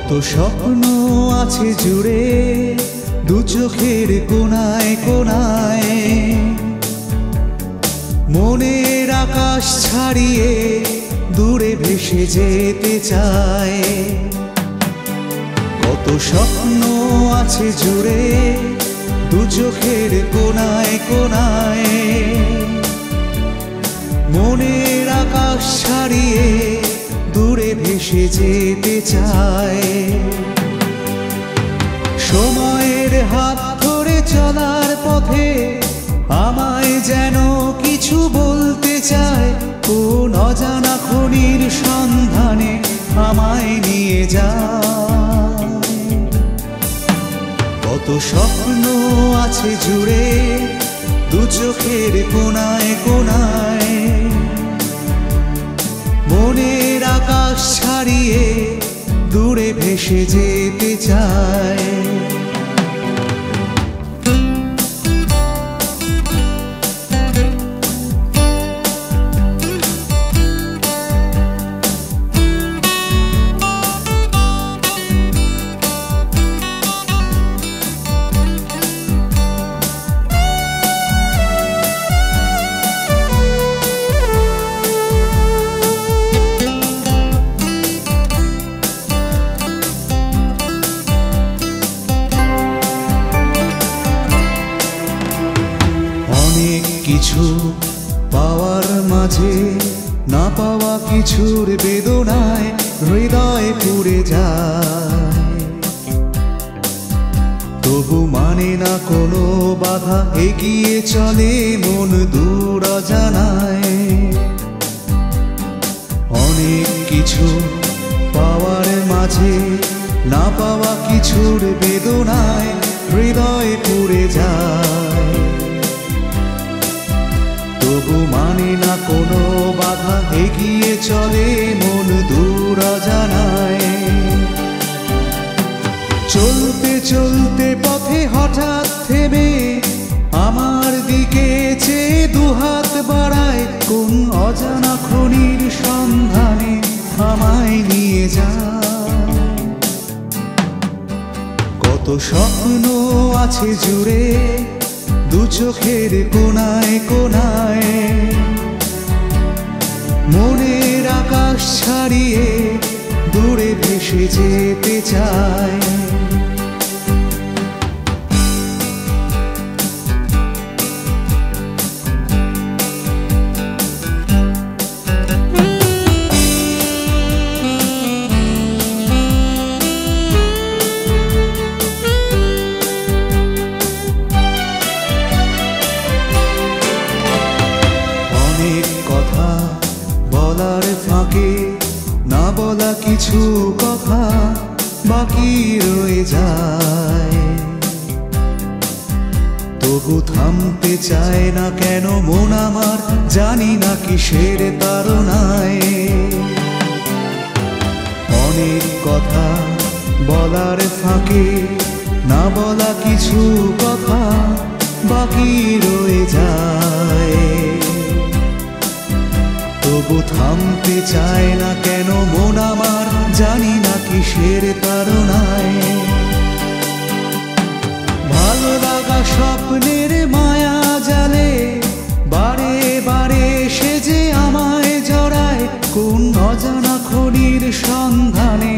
কত স্বপ্ন আছে জুড়ে দু চোখের কোনায় কোনায়, মনের আকাশ ছাড়িয়ে দূরে ভেসে যেতে চায়। কত স্বপ্ন আছে জুড়ে দু চোখের কোনায় কোনায়, মনের আকাশ ছাড়িয়ে দূরে ভেসে যেতে চায়। সময়ের হাত ধরে চলার পথে আমায় যেন কিছু বলতে চায়, কোন অজানা খনির সন্ধানে আমায় নিয়ে যায়। কত স্বপ্ন আছে জুড়ে দু চোখের কোনায় কোনায়, মনের আকাশ ছাড়িয়ে দূরে ভেসে যেতে চায়। কিছু পাওয়ার মাঝে না পাওয়া কিছুর বেদনায় হৃদয় পুড়ে যায়, তবু মানে না কোনো বাধা, এগিয়ে চলে মন দূর অজানায়। অনেক কিছু পাওয়ার মাঝে না পাওয়া কিছুর বেদনায় হৃদয় পুড়ে যায়, তবু মানে না কোনো বাধা, এগিয়ে চলে মন দূর অজানায়। চলতে চলতে পথে হঠাৎ থেমে আমার দিকে চেয়ে দুহাত বাড়ায়, কোন অজানা খনির সন্ধানে আমায় নিয়ে যায়। কত স্বপ্ন আছে জুড়ে দু চোখের কোনায় কোনায়, মনের আকাশ ছাড়িয়ে দূরে ভেসে যেতে চায়। বলার ফাঁকে না বলা কিছু কথা বাকি রয়ে যায়, তবু থামতে চায় না কেন মন আমার, জানি না কিসের তাড়নায়। অনেক কথা বলার ফাঁকে না বলা কিছু কথা বাকি রয়ে যায়, তবু থামতে চায় না কেন মন আমার, জানি না কিসের তাড়নায়। ভালো লাগা স্বপ্নের মায়া জালে বারে বারে সে যে আমায় জড়ায়, কোন অজানা খনির সন্ধানে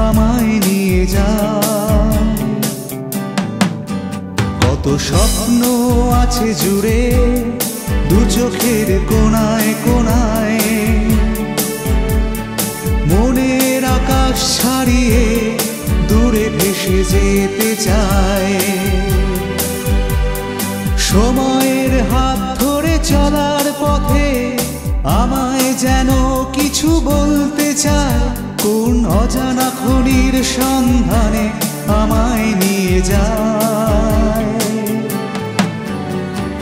আমায় নিয়ে যায়। কত স্বপ্ন আছে জুড়ে দু চোখের কোনায় কোনায়, মনের আকাশ ছাড়িয়ে দূরে ভেসে যেতে চায়। সময়ের হাত ধরে চলার পথে আমায় যেন কিছু বলতে চায়, কোন অজানা খনির সন্ধানে আমায় নিয়ে যায়।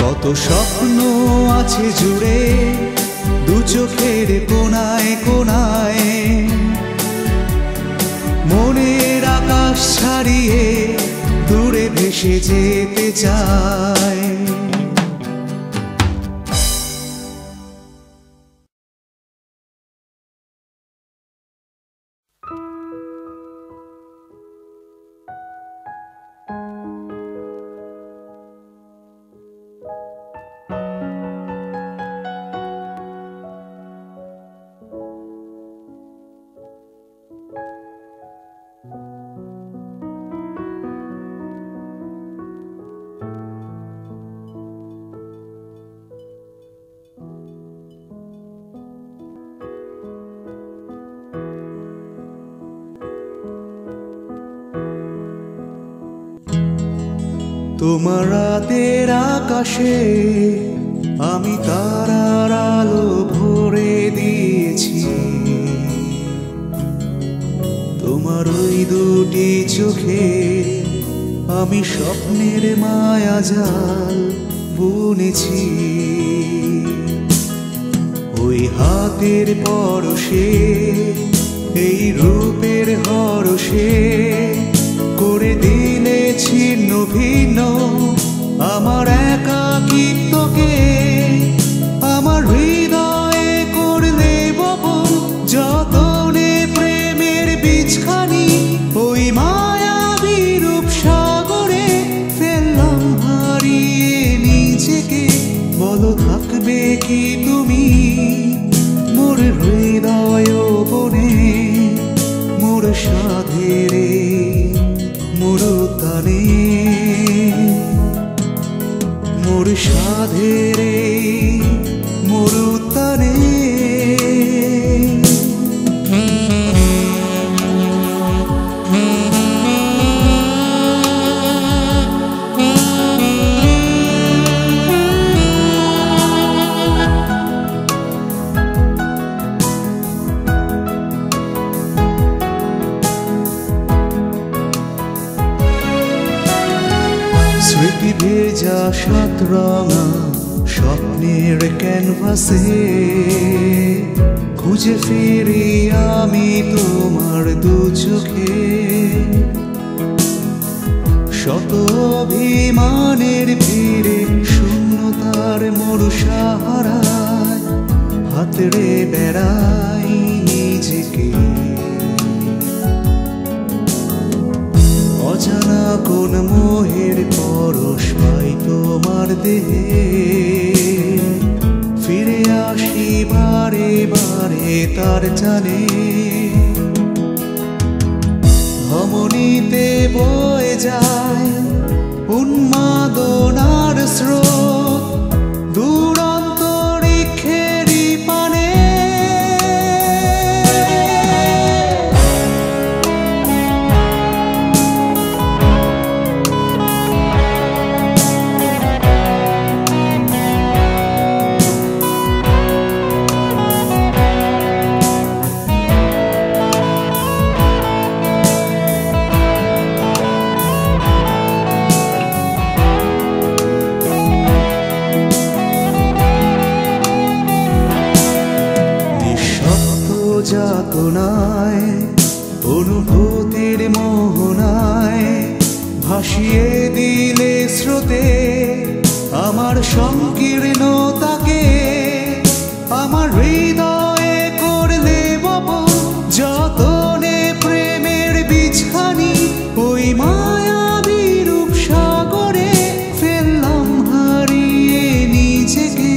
কত স্বপ্ন আছে জুড়ে দু চোখের কোনায় কোনায়, মনের আকাশ ছাড়িয়ে দূরে ভেসে যেতে চায়। তোমার রাতের আকাশে আমি তারার আলো ভরে দিয়েছি, তোমার ওই দুটি চোখে আমি স্বপ্নের মায়াজাল বুনেছি। ওই হাতের পরশে এই রূপের হরষে করে দিলে ছিন্ন ভিন্ন আমার একাকিত্বকে, আমার হৃদয়ে করলে বপন যতনে প্রেমের বীজখানি। ওই মায়াবী রূপ সাগরে ফেললাম হারিয়ে নিজেকে, বলো থাকবে কি তুমি মোর হৃদয় বনে, মোর সাধেরে মোর তানে, মোর সাধেরে মোর তানে। স্মৃতি ভেজা সাত রঙা স্বপ্নের ক্যানভাসে খুঁজে ফিরি আমি তোমার দু চোখে। শত অভিমানের ভিড়ে শূন্যতার মরু সাহারায় হাতড়ে বেড়াই নিজেকে। অজানা কোন মোহের পরশ পাই তোমার দেহে, ফিরে আসি বারে বারে তার জানে। ধমনীতে বয়ে যায় উন্মাদনার স্রোত দুরন্ত রিখেরি পানে। যাতনায় অনুভূতির মোহনায় ভাসিয়ে দিলে স্রোতে আমার সংকীর্ণতাকে, আমার হৃদয়ে করলে বপন যতনে প্রেমের বীজখানি। ওই মায়াবী রূপ সাগরে ফেললাম হারিয়ে নিজেকে,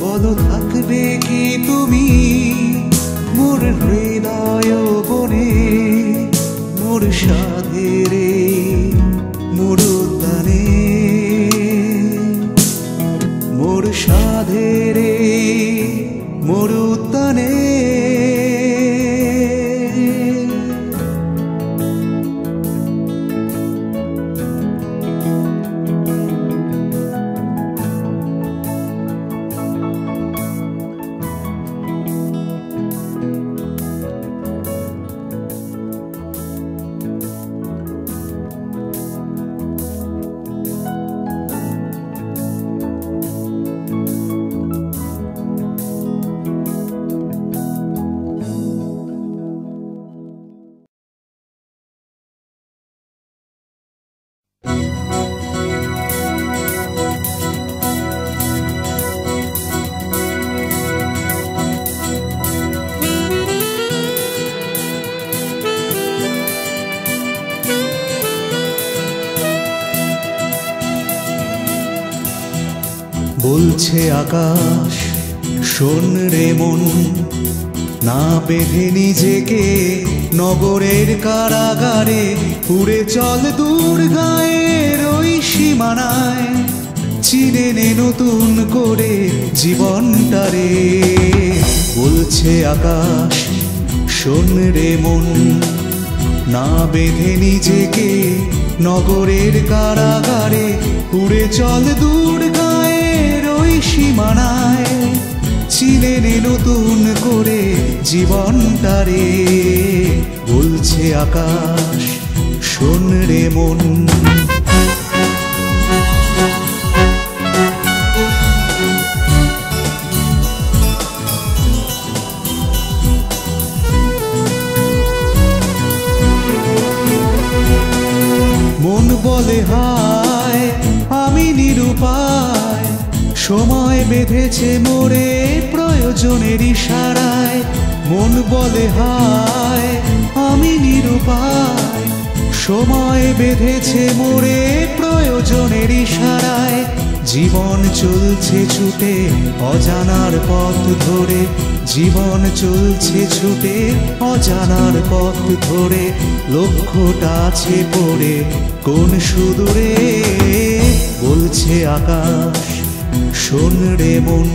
বলো থাকবে কি তুমি মোর হৃদয় বনে, মোর সাধেরে মোর তানে, মোর সাধেরে মোর তানে। বলছে আকাশ শোন রে মন, না বেঁধে নিজেকে নগরের কারাগারে, উড়ে চল দূর গায়ের ওই সীমানায়, চিনে নে নতুন করে জীবনটারে। বলছে আকাশ শোন রে মন, না বেঁধে নিজেকে নগরের কারাগারে উড়ে চল দূর গায়ের ওই সীমানায় চিনে নে নতুন করে জীবনটারে বলছে আকাশ শোন রে মন মন বলে হায় আমি নিরুপায় সময় বেঁধেছে মোরে প্রয়োজনের ইশারায় মন বলে হায় আমি নিরুপায় সময় বেঁধেছে মোরে প্রয়োজনের ইশারায় জীবন চলছে ছুটে অজানার পথ ধরে জীবন চলছে ছুটে অজানার পথ ধরে লক্ষ্যটা আছে পড়ে কোন সুদূরে বলছে আকাশ শোন রে মন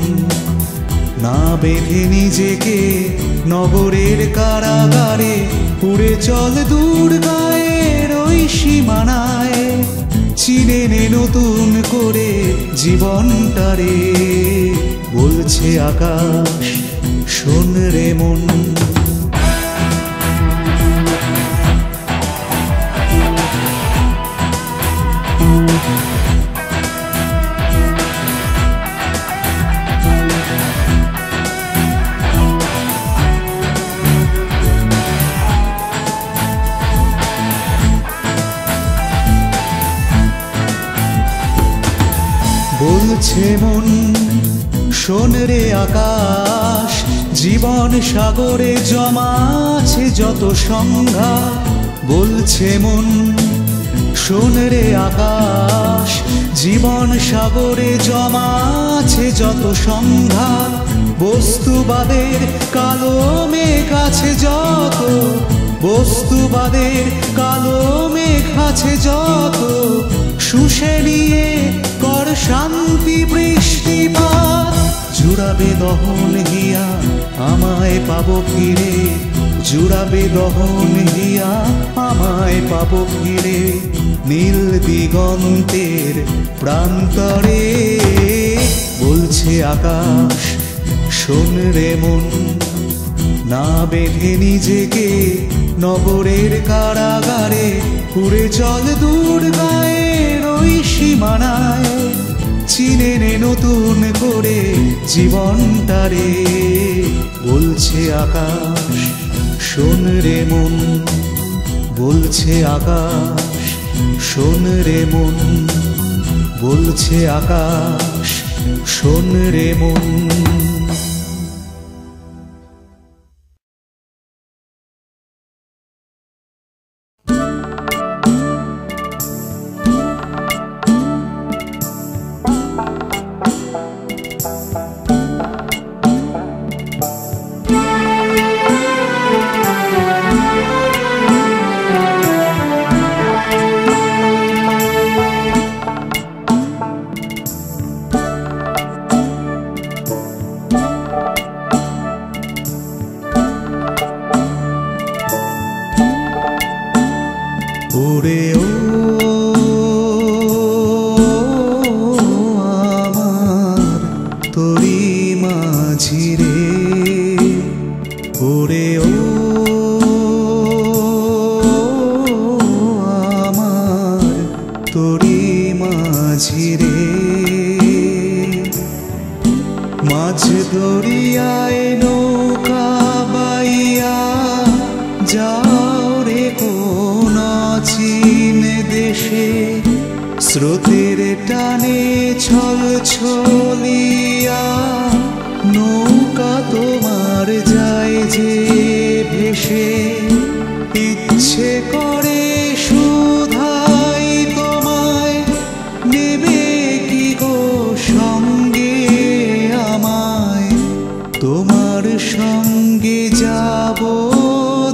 না বেঁধে নিজেকে নগরের কারাগারে উড়ে চল দূর গায়ের ওই সীমানায় চিনে নে নতুন করে জীবনটারে বলছে আকাশ শোন রে মন বলছে মন শোন রে আকাশ জীবন সাগরে জমা আছে যত সংজ্ঞা বলছে মন শোন রে আকাশ জীবন সাগরে জমা আছে যত সংজ্ঞা বস্তুবাদের কালো মেঘ আছে যত বস্তুবাদের কালো মেঘ আছে যত শুষে নিয়ে কর শান্তি বৃষ্টিপাত জুড়াবে দহন হিয়া আমায় পাবো ফিরে জুড়াবে দহন হিয়া আমায় পাবো ফিরে নীল দিগন্তের প্রান্তরে বলছে আকাশ শোন রে মন না বেঁধে নিজেকে নগরের কারাগারে উড়ে চল দূর গায়ের ওই সীমানায় চিনে নে নতুন করে জীবনটারে বলছে আকাশ শোন রে মন বলছে আকাশ শোন রে মন বলছে আকাশ শোন রে মন ওরে ও আমার তোরি মাঝি রে ওরে ও আমার তোরি মাঝি রে মাঝ দরিয়ায় নৌকা বাইয়া যাও রে কোন চীন দেশে স্রোতের টানে ছল ছলিয়া নৌকা তোমার যায় যে ভেসে ইচ্ছে করে শুধাই তোমায় নেবে কি গো সঙ্গে আমায় তোমার সঙ্গে যাব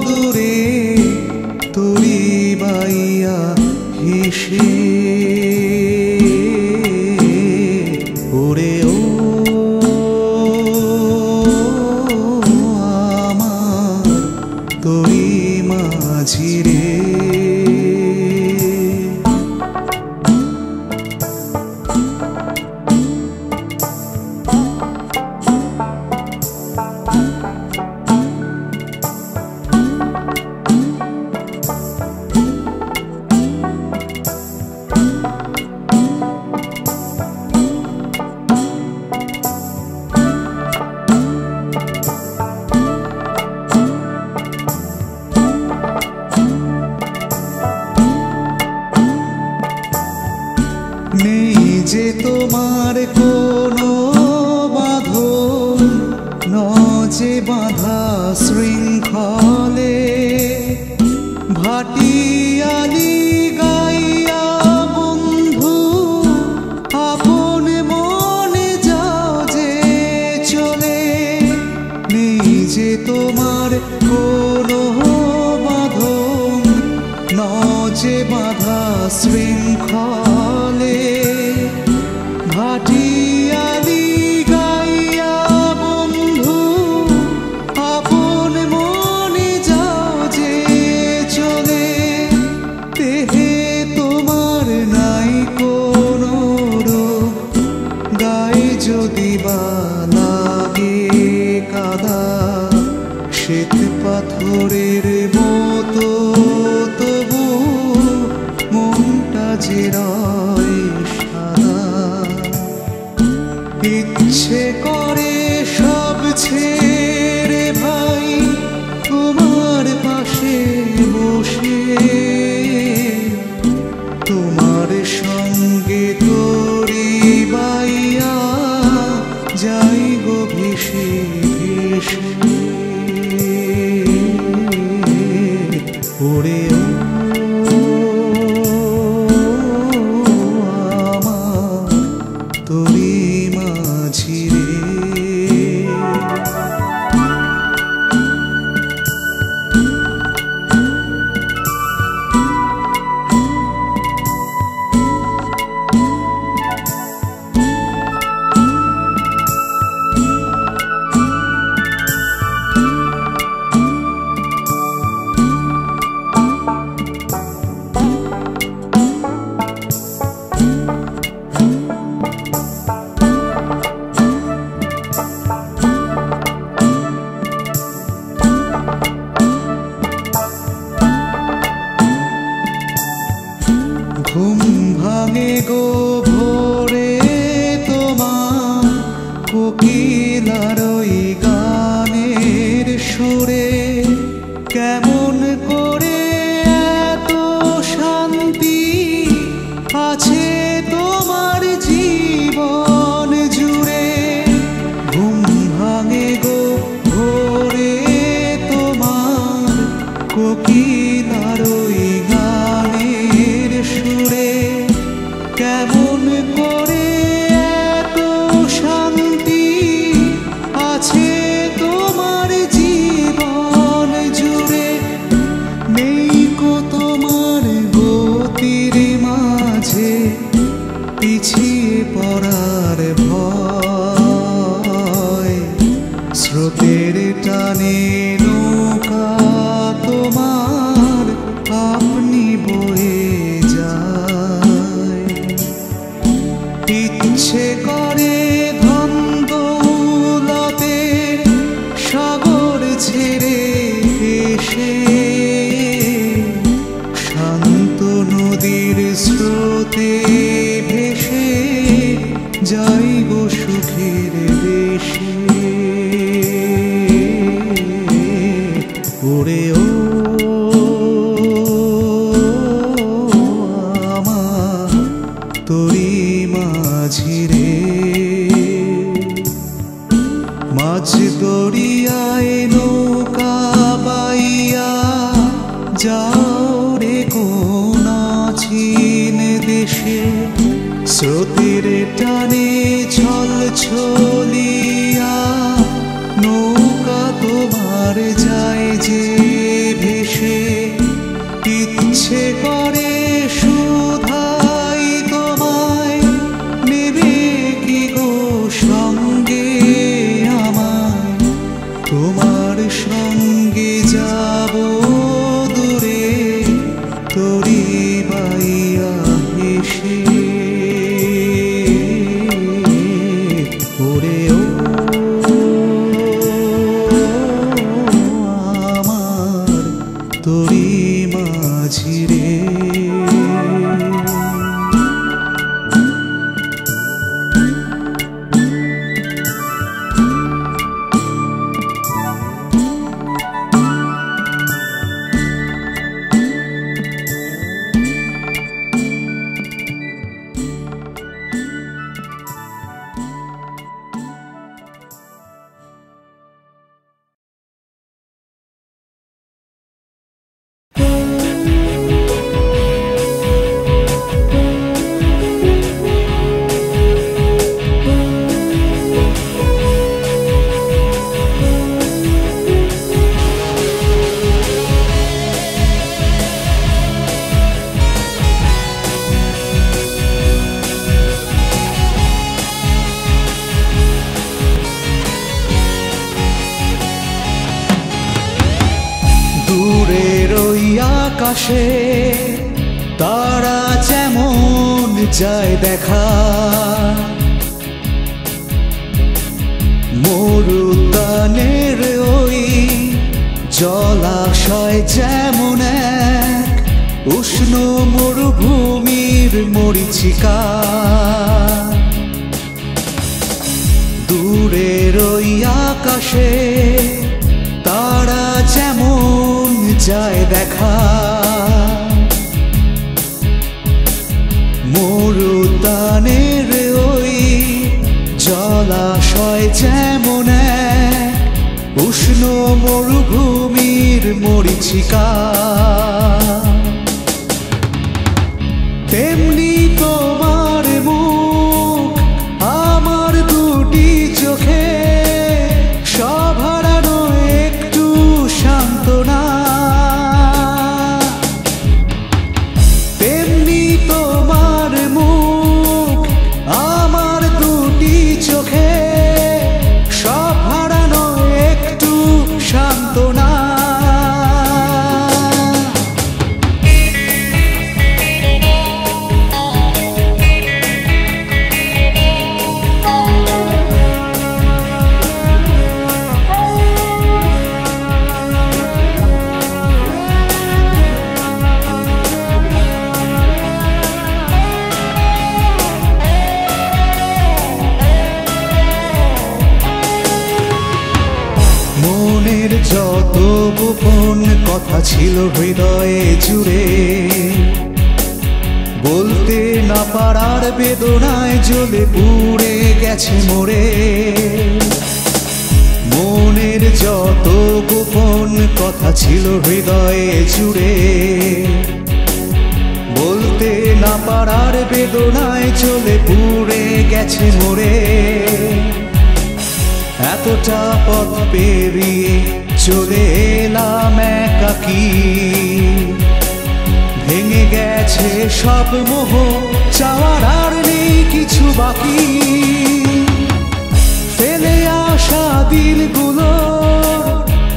দূরে তোরি বাইয়া হেসে ওরে ও আমার তোরি মাঝি রে যে বাঁধা শৃঙ্খলে ভাটিয়ালি গাইয়া বন্ধু আপন মনে যাও যে চলে নেই যে তোমার কোনো বাঁধন যে বাঁধা শৃঙ্খলে ভাটিয়ালি গাইয়া বন্ধু আপন মনে যাও যে চলে দেহে তোমার নাই কোনো রোগ গায়ে যদি বা লাগে কাদা শ্বেত পাথরের মতো তবু মনটা যে রয় সাদা ইচ্ছে করে সব ছেড়ে ভাই তোমার পাশে বসে তোমার সঙ্গে করি বাইয়া যাই গো ভেসে ভেসে ওরে আমার তোরি মাঝি রে ঘুম ভাঙে গো ভোরে তোমার কোকিলার ওই গানের সুরে কেমন করে এত শান্তি আছে তোমার জীবন জুড়ে ঘুম ভাঙে গো ভোরে তোমার কোকিলার ওই গানের সুরে কেমন করে এত শান্তি আছে তোমার জীবন জুড়ে নেই কো তোমার গতির মাঝে পিছিয়ে পড়ার ভয় স্রোতের টানে নৌকা তোমার আপনি বয়ে যায় ইচ্ছে করে ধন দৌলতের সাগর ছেড়ে এসে শান্ত নদীর স্রোতে ভেসে যাই গো সুখের দেশে ওরে ও আমার তোরি মাঝি রে মাঝ দরিয়ায় নৌকা বাইয়া যাও রে কোন চিন দেশে স্রোতের টানে ছল ছলিয়া নৌকা তোমার যায় যে ভেসে ইচ্ছে করে শুধাই তোমায় নেবে কি গো সঙ্গে আমায় তোমার সঙ্গে যাব দূরে তোরি বাইয়া এসে ওরে ও আমার তোরি মাঝি রে আকাশে তারা যেমন যায় দেখা, মরুদ্যানের ওই জলাশয় যেমন এক উষ্ণ মরুভূমির মরীচিকা। দূরের ওই আকাশে তারা যেমন যায় দেখা, মরুদ্যানের ওই জলাশয় যেমন এক উষ্ণ মরুভূমির মরীচিকা, তেমনি তোমার মুখ আমার দুটি চোখে, সব হারানো একটু সান্ত্বনা। তেমনি তোমার মুখ আমার দুটি চোখে, সব হারানো একটু সান্ত্বনা। মনের যত গোপন কথা ছিল হৃদয়ে জুড়ে, বলতে না পারার বেদনায় জ্বলে পুড়ে গেছে মোরে। মনের যত গোপন কথা ছিল হৃদয়ে জুড়ে, বলতে না পারার বেদনায় জ্বলে পুড়ে গেছে মোরে। এতটা পথ পেরিয়ে চলে এলাম একাকী, ভেঙে গেছে সব মোহ, চাওয়ার আর নেই কিছু বাকি। ফেলে আসা দিনগুলো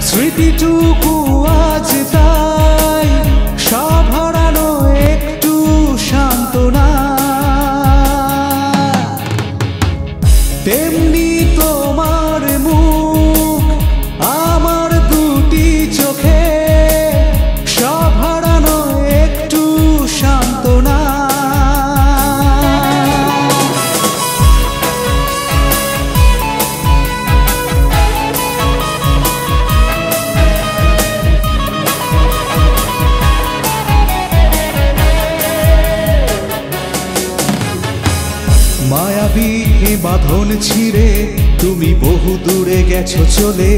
স্মৃতিটুকু আজ তাই সব হারানো একটু সান্ত্বনা। তেমনি তোমার মুখ আমার দুটি চোখে, সব হারানো একটু সান্ত্বনা। মায়াবী এ বাঁধন ছিঁড়ে তুমি বহু দূরে গেছো চলে,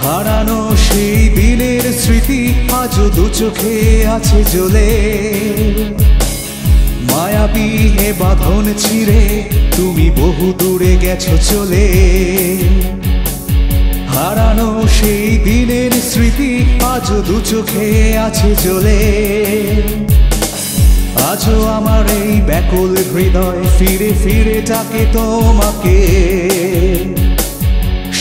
হারানো সেই দিনের স্মৃতি আজও দু চোখে আছে জ্বলে। মায়াবী এ বাঁধন ছিঁড়ে তুমি বহু দূরে গেছো চলে, হারানো সেই দিনের স্মৃতি আজও দু চোখে আছে জ্বলে। আজও আমার এই ব্যাকুল হৃদয় ফিরে ফিরে ডাকে তোমাকে,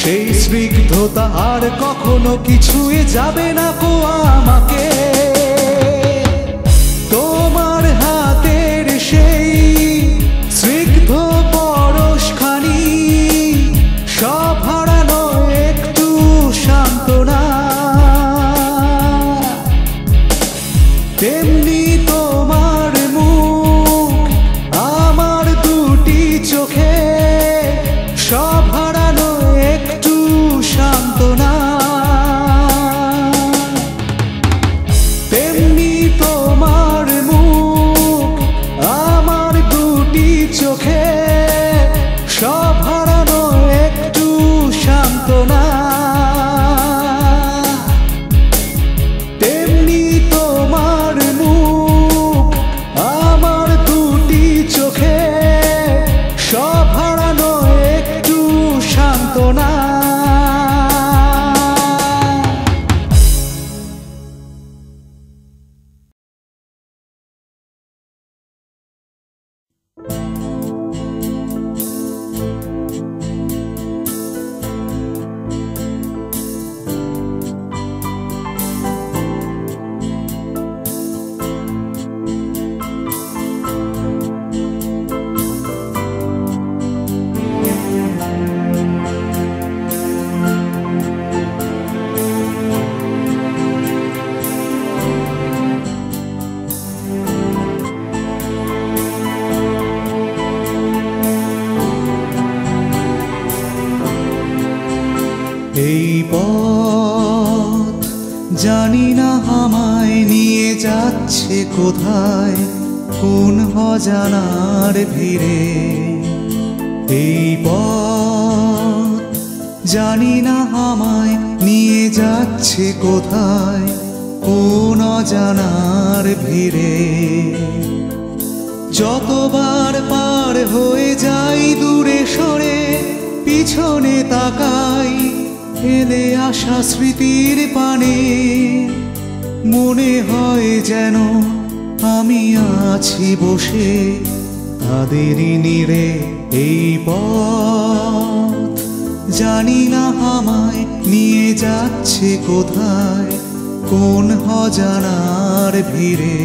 সেই স্নিগ্ধতা আর কখনো কিছুই যাবে না কো আমাকে। তোমার হাতের সেই স্নিগ্ধ পরশখানি, সব হারানো একটু সান্ত্বনা। তেমনি তোমার মুখ আমার দুটি চোখে, সব হারানো একটু সান্ত্বনা। তেমনি তোমার মুখ আমার দুটি চোখে, সব হারানো একটু সান্ত্বনা। তেমনি তোমার মুখ আমার দুটি চোখে, সব হারানো একটু সান্ত্বনা। এই পথ জানি না আমায় নিয়ে যাচ্ছে কোথায়, কোন অজানার ভিড়ে। এই পথ জানি না আমায় নিয়ে যাচ্ছে কোথায়, কোন অজানার ভিড়ে। যতবার পার হয়ে যাই দূরে সরে, পিছনে তাকাই ফেলে আসা স্মৃতির পানে। মনে হয় যেন আমি আছি বসে তাদেরই নীড়ে। এই পথ জানি না আমায় নিয়ে যাচ্ছে কোথায়, কোন অজানার ভিড়ে।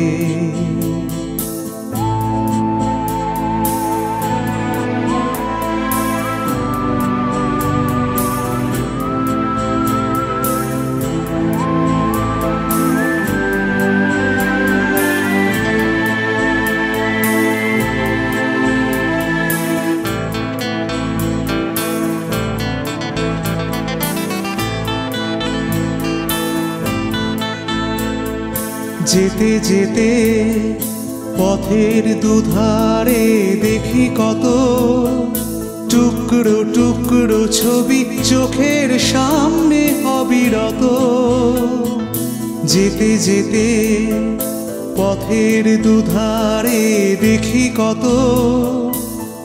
যেতে যেতে পথের দুধারে দেখি কত টুকরো টুকরো ছবি চোখের সামনে অবিরত। যেতে যেতে পথের দুধারে দেখি কত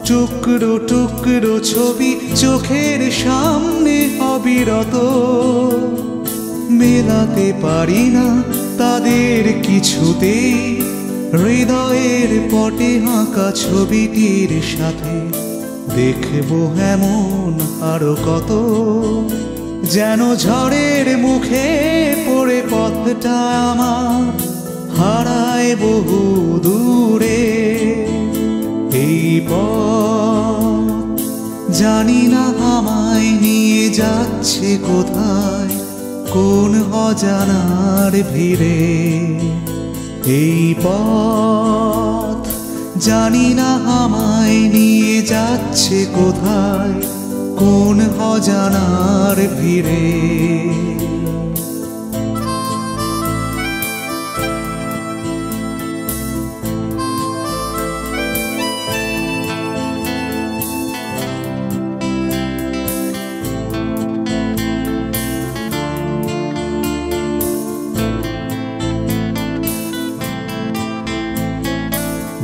টুকরো টুকরো ছবি চোখের সামনে অবিরত। মেলাতে পারি না তাদের কিছুতেই, হৃদয়ের পটে আঁকা ছবিটির সাথে। দেখবো এমন আরো কত, যেন ঝড়ের মুখে পড়ে পথটা আমার হারায় বহু দূরে। এই পথ জানি না আমায় নিয়ে যাচ্ছে কোথায়, কোন অজানার ভিড়ে। এই পথ জানি না আমায় নিয়ে যাচ্ছে কোথায়, কোন অজানার ভিড়ে।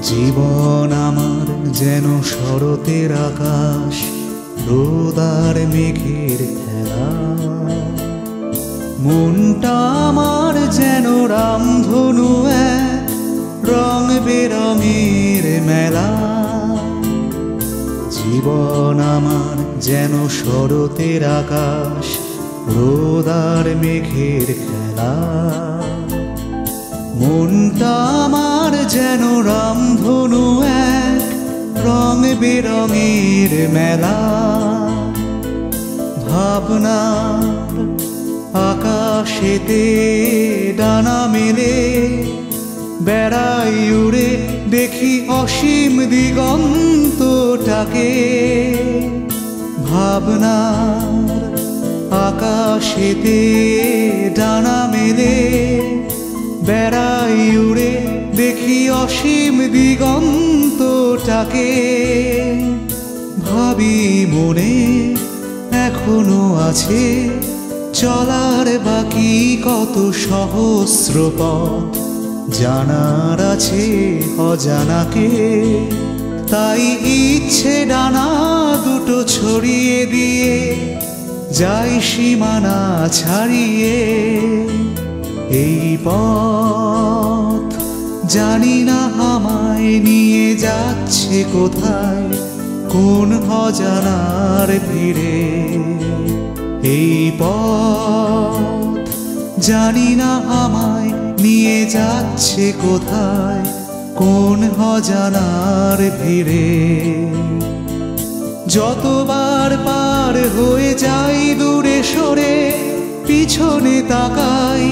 জীবন আমার যেন শরতের আকাশ, রোদ আর মেঘের খেলা। মনটা আমার যেন রামধনু, এক রং বেরঙের মেলা। জীবন আমার যেন শরতের আকাশ, রোদ আর মেঘের খেলা। মনটা আমার যেন রামধনু, এক রং বেরঙের মেলা। ভাবনার আকাশেতে ডানা মেলে বেড়াই উড়ে, দেখি অসীম দিগন্তটাকে। ভাবনার আকাশেতে ডানা মেলে বেড়াই উড়ে, দেখি অসীম দিগন্তটাকে। ভাবি মনে এখনো আছে চলার বাকি কত সহস্র পথ। জানার আছে অজানাকে, তাই ইচ্ছে ডানা দুটো ছড়িয়ে দিয়ে যাই সীমানা ছাড়িয়ে। এই পথ জানি না আমায় নিয়ে যাচ্ছে কোথায়, কোন অজানার ভিড়ে। এই পথ জানি না আমায় নিয়ে যাচ্ছে কোথায়, কোন অজানার ভিড়ে। যতবার পার হয়ে যাই দূরে সরে, পিছনে তাকাই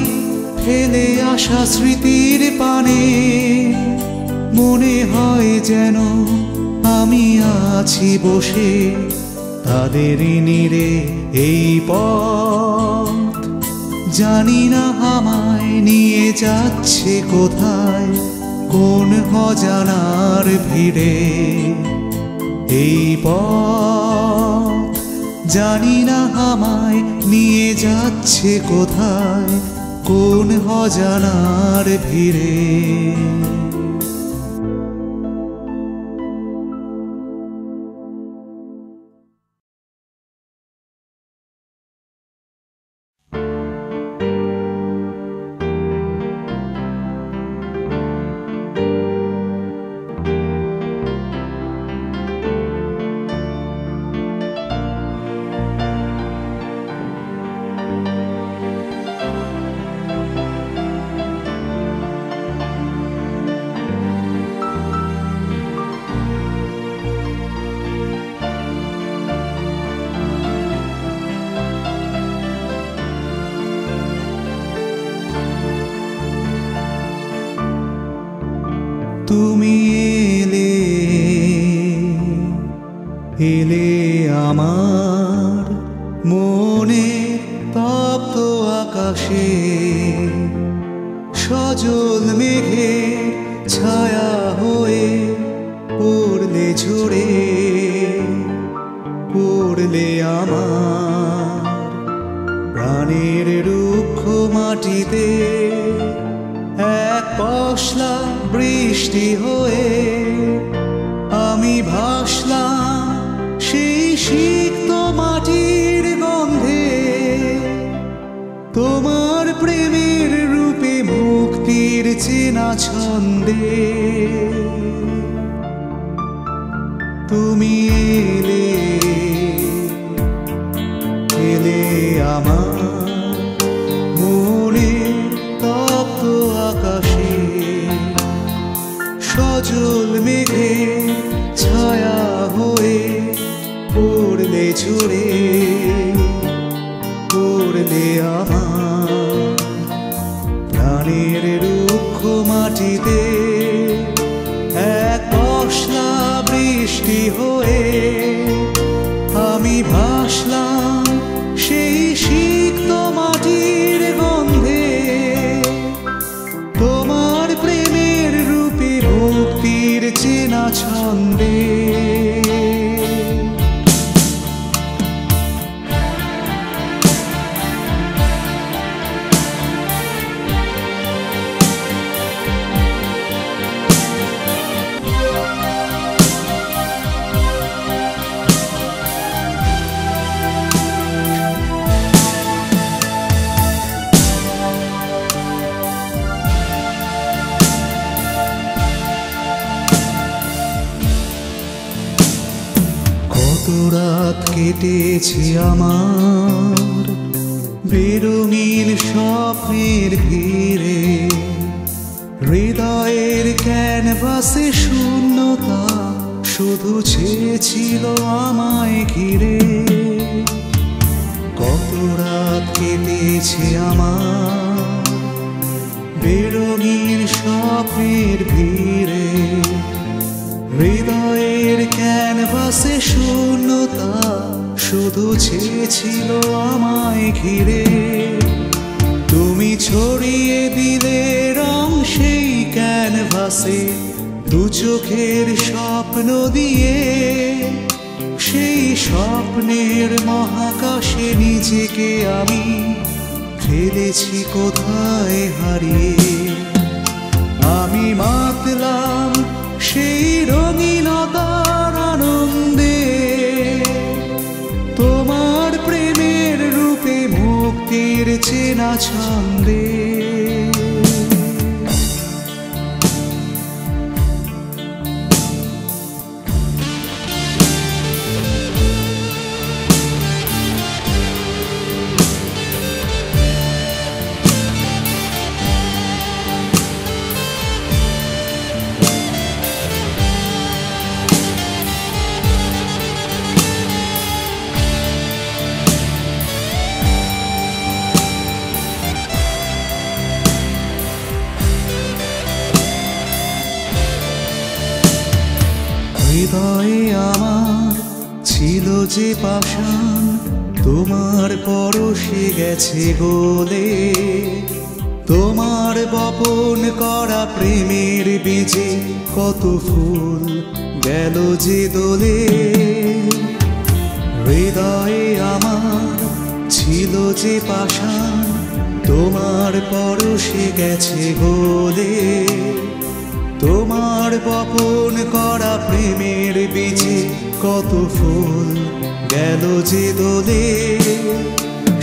ফেলে আসা স্মৃতির পানে। মনে হয় যেন আমি আছি বসে তাদেরই নীড়ে। এই পথ জানি না আমায় নিয়ে যাচ্ছে কোথায়, কোন অজানার ভিড়ে। এই পথ জানি না আমায় নিয়ে যাচ্ছে কোথায়, কোন অজানার ভিড়ে। তুমি এলে এলে আমার মনে তপ্ত আকাশে, সজল মেঘে ছায়া হয়ে পড়লে ঝরে, পড়লে আমার প্রাণের রুক্ষ মাটিতে এক পশলা বৃষ্টি হয়ে। আমি ভাসলাম সেই সিক্ত মাটির গন্ধে, তোমার প্রেমের রূপে মুক্তির চেনা ছন্দে। তুমি এলে এলে আমার মনে তপ্ত আকাশে, সজল মেঘে ছায়া হয়ে পড়লে ঝরে, পড়লে আমার প্রাণের রুক্ষ মাটিতে এক পশলা বৃষ্টি হয়ে। আমি ভাসলাম সেই সিক্ত মাটির গন্ধে, তোমার প্রেমের রূপে মুক্তির চেনা ছন্দে। কত রাত কেটেছে আমার বেরঙিন স্বপ্নের ভিড়ে, হৃদয়ের ক্যানভাসে শূন্যতা শুধু ছেয়েছিল আমায় ঘিরে। কত রাত কেটেছে আমার বেরঙিন স্বপ্নের ভিড়ে, হৃদয়ের ক্যানভাসে শূন্যতা শুধু ছেয়েছিল আমায় ঘিরে। তুমি ছড়িয়ে দিলে রং সেই ক্যানভাসে, দু চোখের স্বপ্ন দিয়ে। সেই স্বপ্নের মহাকাশে নিজেকে আমি ফেলেছি কোথায় হারিয়ে। আমি মাতলাম সেই রঙিনতার আনন্দে, তোমার প্রেমের রূপে মুক্তির চেনা ছন্দে। হৃদয়ে আমার ছিল যে পাষাণ, তোমার পরশে গেছে গলে, তোমার বপন করা প্রেমের বীজে কত ফুল গেল যে দোলে। হৃদয়ে আমার ছিল যে পাষাণ, তোমার পরশে গেছে গলে, তোমার বপন করা প্রেমের বীজে কত ফুল গেল যে দোলে।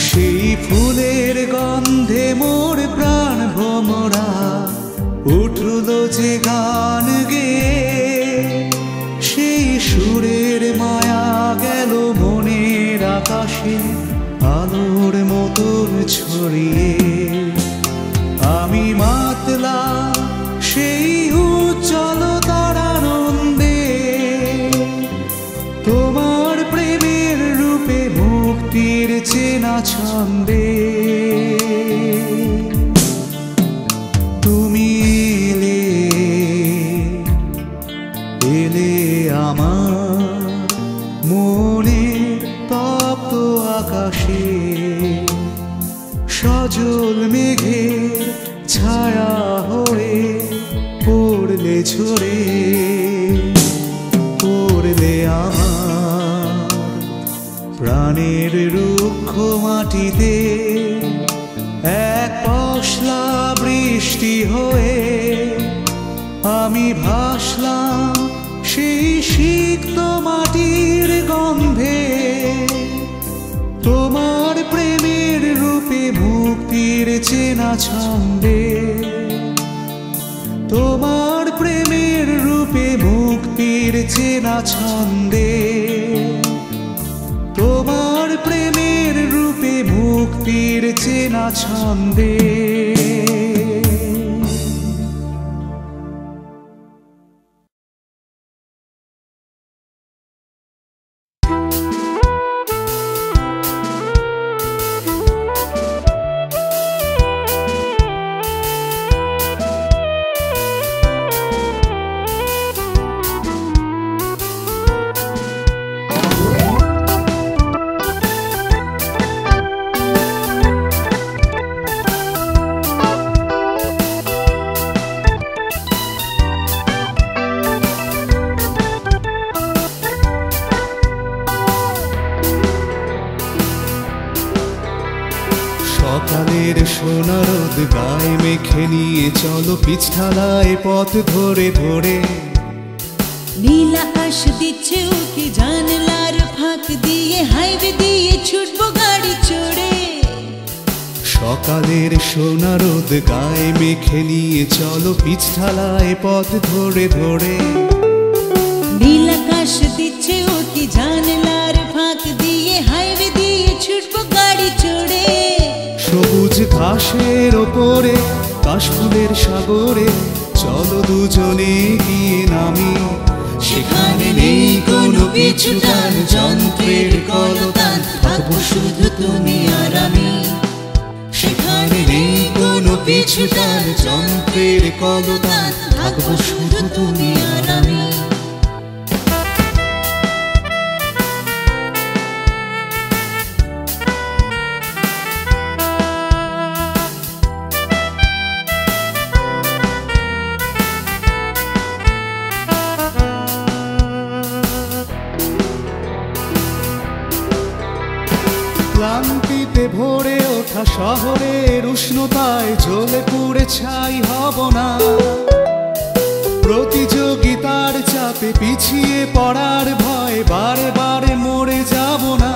সেই ফুলের গন্ধে মোর প্রাণ ভোমরা উঠল যে গান গেয়ে, সেই সুরের মায়া গেল মনের আকাশে আলোর মতন ছড়িয়ে। আমি মাতলাম সেই উজ্জ্বল তারানন্দে, তোমার প্রেমের রূপে মুক্তির চেনা ছন্দে। তুমি এলে, এলে আমার মনে তপ্ত আকাশে, সজল মেঘের ছায়া হয়ে পড়লে ঝরে, পড়লে আমার প্রাণের রুক্ষ মাটিতে এক পশলা বৃষ্টি হয়ে। আমি ভাসলাম সেই সিক্ত মাটির গন্ধে, তোমার প্রেমের রূপে মুক্তির চেনা ছন্দে, তোমার প্রেমের রূপে মুক্তির চেনা ছন্দে, তোমার প্রেমের রূপে মুক্তির চেনা ছন্দে। সকালের সোনা রোদ গায়ে মেখে নিয়ে চলো পিছঢালায় পথ ধরে ধরে। নীল আকাশ দিচ্ছে উকি জানলার ফাঁক দিয়ে, হাইওয়ে দিয়ে ছুটবো গাড়ি চড়ে। সকালের সোনা রোদ গায়ে মেখে নিয়ে চলো পিছঢালায় পথ ধরে ধরে। নীল আকাশ দিচ্ছে উকি জানলার ফাঁক দিয়ে, হাইওয়ে দিয়ে ছুটবো গাড়ি চড়ে। সবুজ ঘাসের ওপরে কাশফুলের সাগরে চলো দুজনে গিয়ে নামি। সেখানে নেই কোনো পিছুটান, যন্ত্রের কলতান, থাকবো শুধু তুমি আর আমি। সেখানে নেই কোনো পিছুটান, যন্ত্রের কলতান, থাকবো শুধু তুমি আর আমি। ক্লান্তিতে ভরে ওঠা শহরের উষ্ণতায় জ্বলে পুড়ে ছাই হব না। প্রতিযোগিতার চাপে পিছিয়ে পড়ার ভয় বারে বারে মরে যাব না।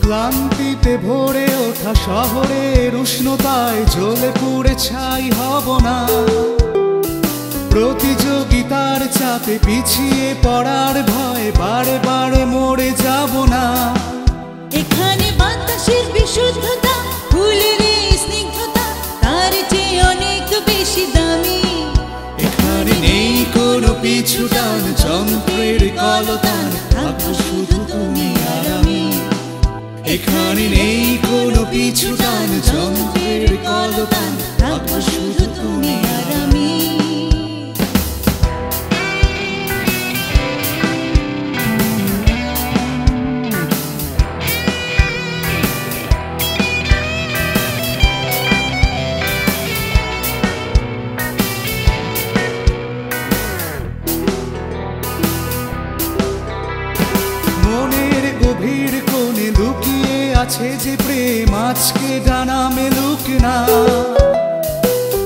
ক্লান্তিতে ভরে ওঠা শহরের উষ্ণতায় জ্বলে পুড়ে ছাই হব না। প্রতিযোগিতার চাপে পিছিয়ে পড়ার ভয় বারে বারে মরে যাব না। এখানে বাতাসের বিশুদ্ধতা, ফুলের স্নিগ্ধতা তার চেয়ে অনেক বেশি দামি। এখানে নেই কোনো পিছুটান, যন্ত্রের কলতান, থাকবো শুধু তুমি আর আমি। এখানে নেই কোনো পিছুটান, যন্ত্রের কলতান, থাকবো শুধু তুমি আর আমি। আছে যে প্রেম আজকে ডানা মেলুক না,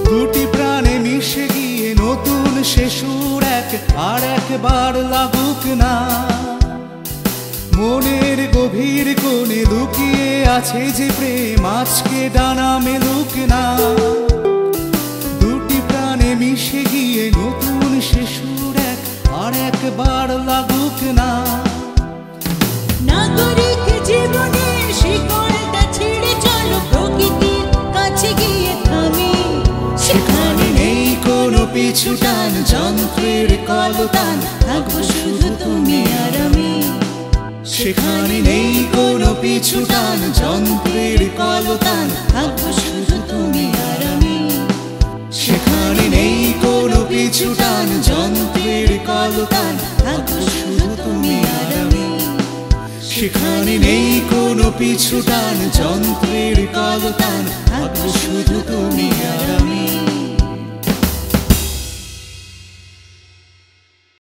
দুটি প্রাণে মিশে গিয়ে নতুন সে সুর আর একবার লাগুক না। মনের গভীর কোণে লুকিয়ে আছে যে প্রেম আজকে ডানা মেলুক না, দুটি প্রাণে মিশে গিয়ে নতুন সে সুর আর একবার লাগুক না। নাগরিক জীবনের শিকড়টা ছিঁড়ে চলো প্রকৃতির কাছে গিয়ে থামি, সেখানে নেই কোনো পিছু টান, যন্ত্রের কলতান, থাকবো শুধু তুমি আর আমি। সেখানে নেই কোনো পিছু টান, যন্ত্রের কলতান, থাকবো শুধু তুমি আর আমি। সেখানে নেই কোনো পিছু টান, যন্ত্রের কলতান, থাকবো শুধু তুমি আর আমি। সেখানে নেই কোনো পিছু টান, যন্ত্রের কলতান, থাকবো শুধু তুমি আর আমি।